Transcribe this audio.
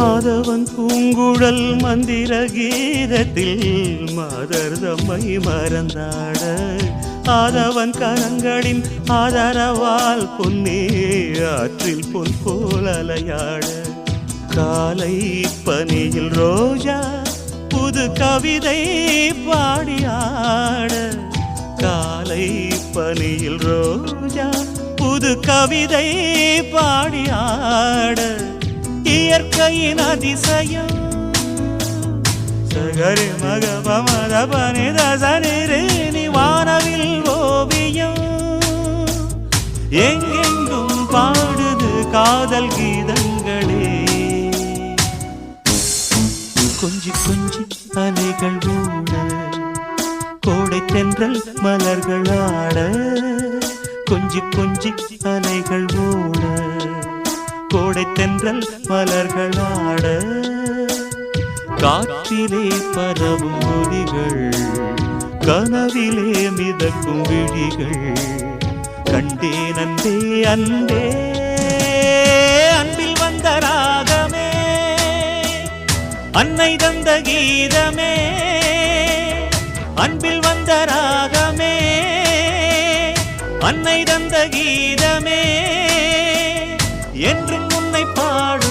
மாதவன் பூங்குழல் மந்திர கீதத்தில் மாதர் தம்மை மறந்தாட ஆதவன் கரங்களின் ஆதரவால் பொன்னே ஆற்றில் பொன் போல் அலையாட காலை பனியில் ரோஜா புது கவிதை பாடியாட காலை பனியில் ரோஜா புது கவிதை பாடியாட இயற்கையின் அதிசயம் சகரி மக பமத பனித சனிரேனி வானவில் ஓவியம் எங்கெங்கும் பாடுது காதல் கீதங்களே கொஞ்சி கொஞ்சி அலைகள் ஓட கோடை தென்றல் மலர்கள் ஆட கொஞ்சி கொஞ்சி அலைகள் ஓட கோடை தென்றல் மலர்கள் ஆட காற்றிலே பரவும் ஒலிகள் கனவிலே மிதக்கும் விழிகள் கண்டேன் அன்பே அன்பே அன்பில் வந்த ராகமே அன்னை தந்த கீதமே அன்பில் வந்த ராகமே அன்னை தந்த கீதமே என்றும் உன்னை பாட